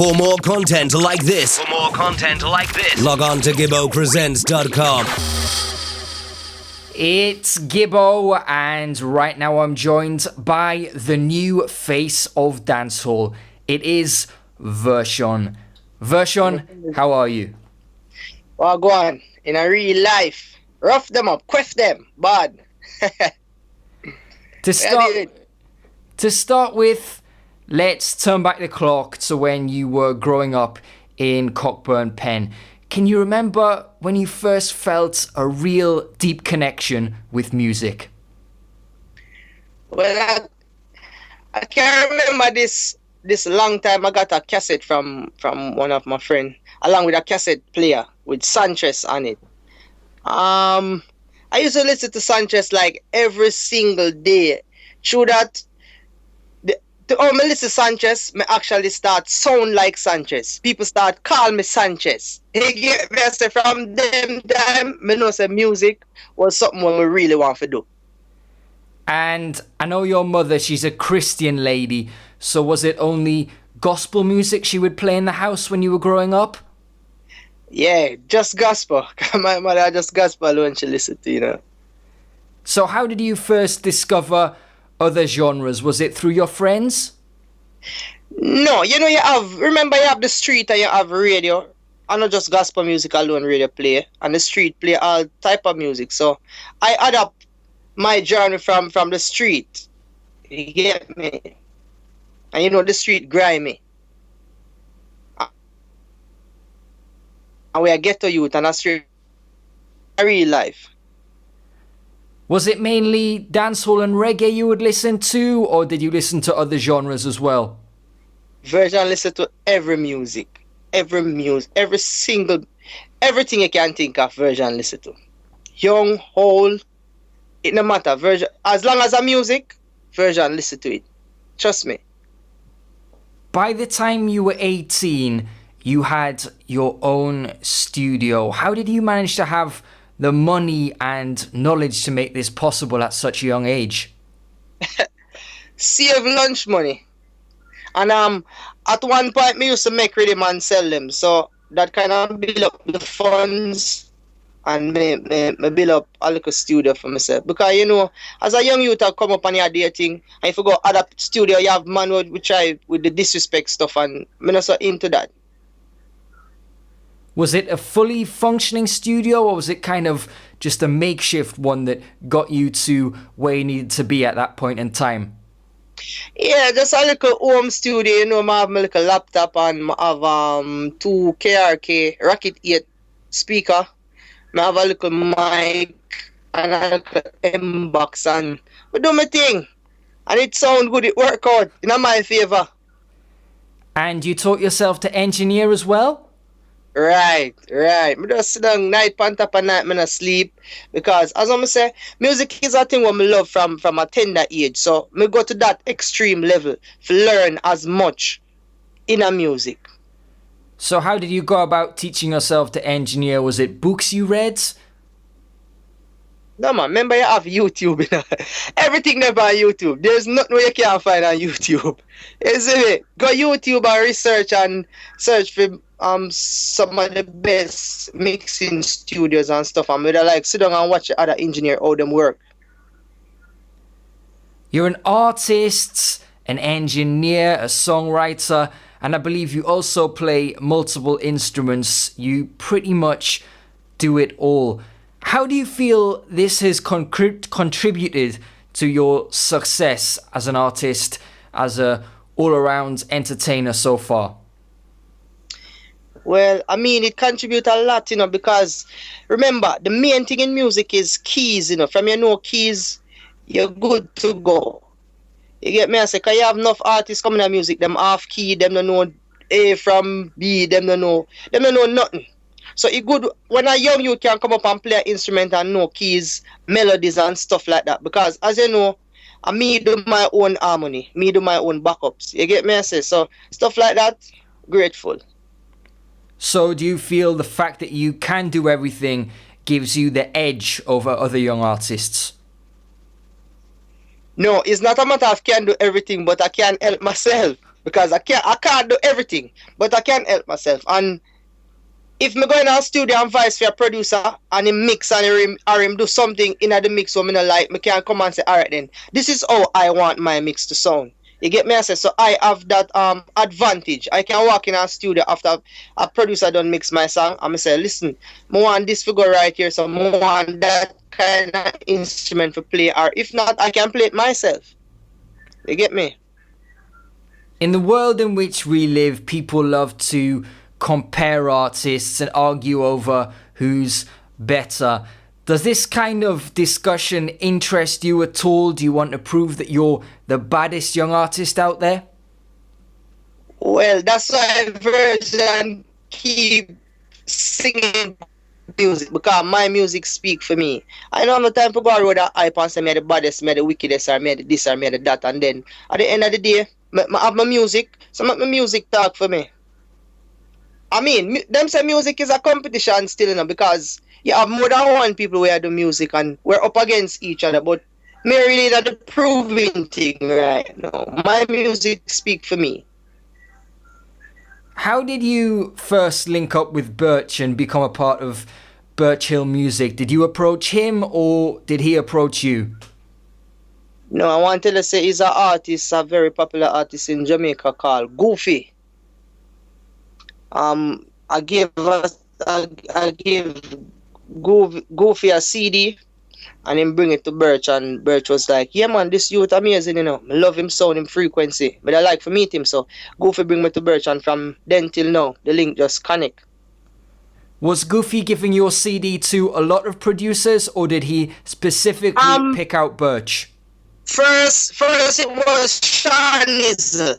For more content like this, log on to GibboPresents.com. It's Gibbo, and right now I'm joined by the new face of dancehall. It is Vershon. Vershon, how are you? Well, go on. In a real life, rough them up, quiff them, bad. To start with, let's turn back the clock to when you were growing up in Cockburn Pen. Can you remember when you first felt a real deep connection with music? Well, I can't remember this long time. I got a cassette from one of my friends, along with a cassette player with Sanchez on it. I used to listen to Sanchez like every single day. Through that, I listen to Sanchez, I actually start sound like Sanchez. People start call me Sanchez. You get me? I say from them time, I know say music was something we really want to do. And I know your mother, she's a Christian lady, so was it only gospel music she would play in the house when you were growing up? Yeah, just gospel. My mother just gospel when she listened to, you know. So how did you first discover other genres? Was it through your friends? No, you know, you have the street and you have radio. And not just gospel music alone radio play. And the street play all type of music. So I adapt my journey from the street. You get me? And you know, the street grimy. And we are ghetto youth and that's real life. Was it mainly dancehall and reggae you would listen to, or did you listen to other genres as well? Vershon listen to every single, everything you can think of, Vershon listen to. Young, old, it no matter. Vershon, as long as a music, Vershon listen to it. Trust me. By the time you were 18, you had your own studio. How did you manage to have the money and knowledge to make this possible at such a young age? Save lunch money. And at one point me used to make rhythm and sell them. So that kind of build up the funds and me build up a little studio for myself. Because you know, as a young youth I come up on your dating, and if you go other studio you have man who try with the disrespect stuff, and I'm not so into that. Was it a fully functioning studio, or was it kind of just a makeshift one that got you to where you needed to be at that point in time? Yeah, just a little home studio, you know, I have my little laptop and I have 2 KRK Rocket 8 speaker. I have a little mic and a little M-box and I do my thing. And it sound good, it work out in my favor. And you taught yourself to engineer as well? Right. I just sit down night pan top and night, I not sleep. Because as I say, music is a thing what I love from a tender age. So I go to that extreme level to learn as much in a music. So how did you go about teaching yourself to engineer? Was it books you read? No man, remember you have YouTube, you know? Everything never on YouTube. There's nothing you can't find on YouTube. You see me? Go YouTube and research and search for some of the best mixing studios and stuff, and we'd like sit down and watch the other engineer how them work. You're an artist, an engineer, a songwriter, and I believe you also play multiple instruments. You pretty much do it all. How do you feel this has contributed to your success as an artist, as a all-around entertainer so far? Well, I mean, it contributes a lot, you know, because remember, the main thing in music is keys, you know. From you know keys, you're good to go. You get me? I say, because you have enough artists coming to music, them half key, them don't know A from B, them don't know nothing. So it good when a young you can come up and play an instrument and know keys, melodies and stuff like that. Because as you know, I me do my own harmony, me do my own backups. You get me? I say, so stuff like that, grateful. So do you feel the fact that you can do everything gives you the edge over other young artists? No, it's not a matter of can do everything, but I can help myself. because I can't do everything, but I can help myself. And if me go in a studio and vice for a producer and him mix and him do something in the mix what me not like, me can come and say, alright then, this is how I want my mix to sound. You get me? I say, so I have that advantage. I can walk in a studio after a producer done mix my song and I say, listen, I want this figure right here, so I want that kind of instrument to play, or if not, I can play it myself. You get me? In the world in which we live, people love to compare artists and argue over who's better. Does this kind of discussion interest you at all? Do you want to prove that you're the baddest young artist out there? Well, that's why Vershon keep singing music, because my music speak for me. I don't have no time to go around that hype and say me the baddest, me the wickedest, or me the this, or me the that, and then at the end of the day, I have my music, so make my music talk for me. I mean, them say music is a competition still, you know, because you have more than one people where do music and we're up against each other, but me really not the proving thing right now. My music speak for me. How did you first link up with Birch and become a part of Birch Hill Music? Did you approach him or did he approach you? No, I want to say he's an artist, a very popular artist in Jamaica called Goofy. I gave Goofy a CD and him bring it to Birch, and Birch was like, yeah man, this youth amazing, you know. I love him sound, him frequency. But I like to meet him, so Goofy bring me to Birch, and from then till now the link just connect. Was Goofy giving your CD to a lot of producers or did he specifically pick out Birch? First it was Shanice.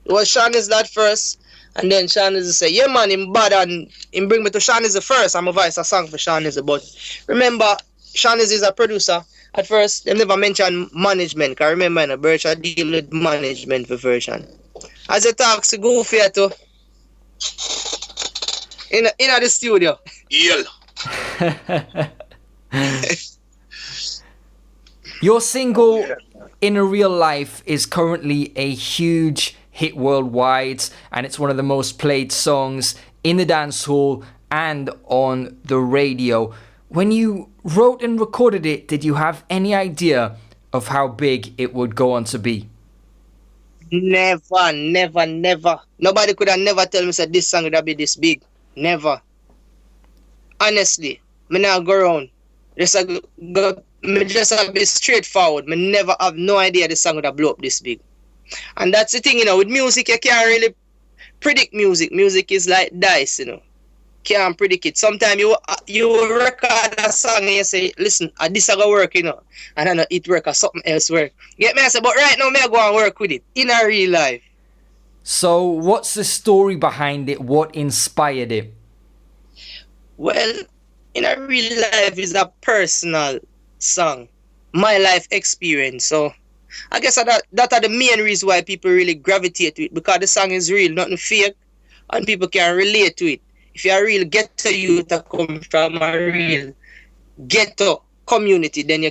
It was Shanice that first. And then Shanice say, yeah man, him bad, and him bring me to Shanice first. I'm a voice a song for Shanice. But remember, Shanice is a producer. At first, they never mentioned management. Because remember, in a Birch, I deal with management for Vershon. As I talk to Goofy to in the studio. Yeah. Your single, In a Real Life, is currently a huge hit worldwide, and it's one of the most played songs in the dance hall and on the radio. When you wrote and recorded it, did you have any idea of how big it would go on to be? Never. Nobody could have never tell me that this song would be this big. Never. Honestly, me not go around. Me just be straightforward. Me never have no idea this song would have blow up this big. And that's the thing, you know, with music, you can't really predict music. Music is like dice, you know. Can't predict it. Sometimes you record a song and you say, listen, this is going to work, you know. And then it work or something else work. Get me? I say, but right now, me go and work with it in a real life. So what's the story behind it? What inspired it? Well, in a real life is a personal song. My life experience. So I guess that are the main reason why people really gravitate to it, because the song is real, nothing fake, and people can relate to it. If you're a real ghetto youth that come from a real ghetto community, then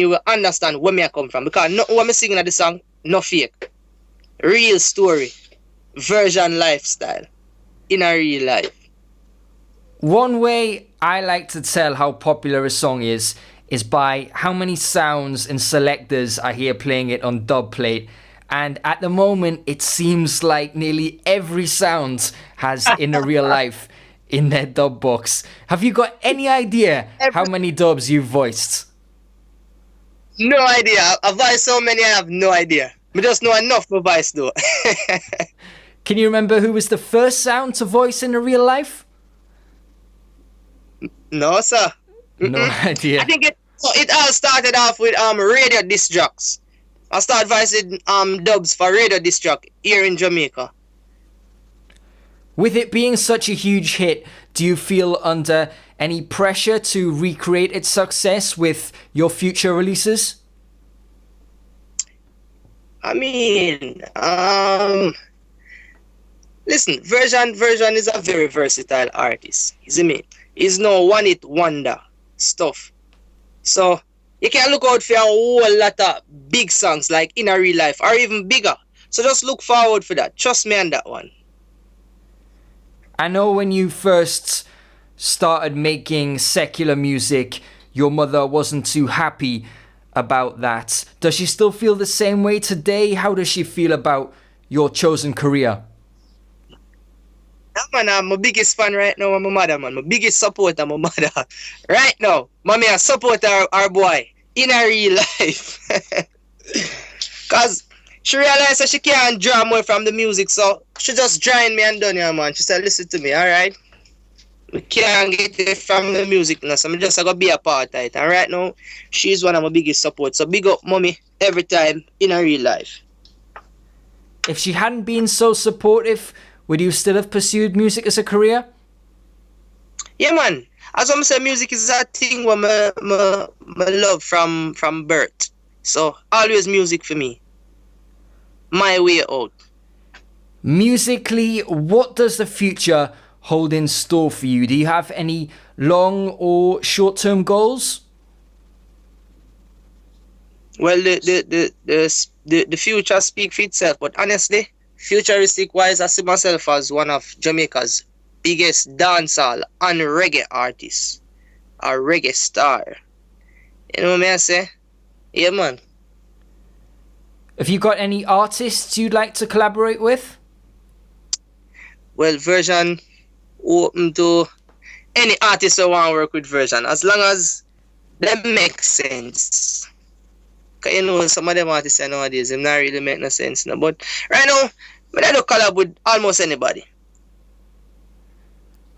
you will understand where me I come from, because not what me singing at the song, no fake. Real story. Vershon lifestyle. In a real life. One way I like to tell how popular a song is by how many sounds and selectors I hear playing it on Dubplate. And at the moment, it seems like nearly every sound has In a Real Life in their dub box. Have you got any idea how many dubs you've voiced? No idea. I've voiced so many, I have no idea. I just know enough for voice though. Can you remember who was the first sound to voice In a Real Life? No, sir. No idea. I think it all started off with radio disc jocks. I started voicing dubs for radio disc jock here in Jamaica. With it being such a huge hit, do you feel under any pressure to recreate its success with your future releases? I mean, listen, Vershon is a very versatile artist. You see me? He's no one-hit wonder stuff. So you can look out for a whole lot of big songs like In a Real Life, or even bigger. So just look forward for that. Trust me on that one. I know when you first started making secular music, your mother wasn't too happy about that. Does she still feel the same way today? How does she feel about your chosen career? Yeah, man, I'm my biggest fan right now, my mother, man. My biggest supporter, my mother. Right now, mommy, I support our boy in a real life. Because she realized that she can't draw more from the music, so she just joined me and done it, man. She said, listen to me, alright? We can't get it from the music now, so I'm just going to be a part of it. And right now, she's one of my biggest supports. So big up, mommy, every time in a real life. If she hadn't been so supportive, would you still have pursued music as a career? Yeah, man. As I'm saying, music is a thing where my love from birth. So always music for me. My way out. Musically, what does the future hold in store for you? Do you have any long or short-term goals? Well, the future speak for itself, but honestly, futuristic wise, I see myself as one of Jamaica's biggest dancehall and reggae artists, a reggae star. You know what I say? Yeah, man. Have you got any artists you'd like to collaborate with? Well, Vershon open to any artist who want to work with Vershon, as long as them make sense. Because you know, some of them artists nowadays, them not really make no sense. No? But right now, I don't collab with almost anybody.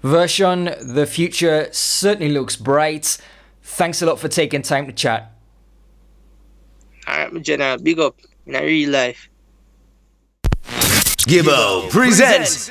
Vershon, the future certainly looks bright. Thanks a lot for taking time to chat. Alright, my general, big up in a real life. Gibbo presents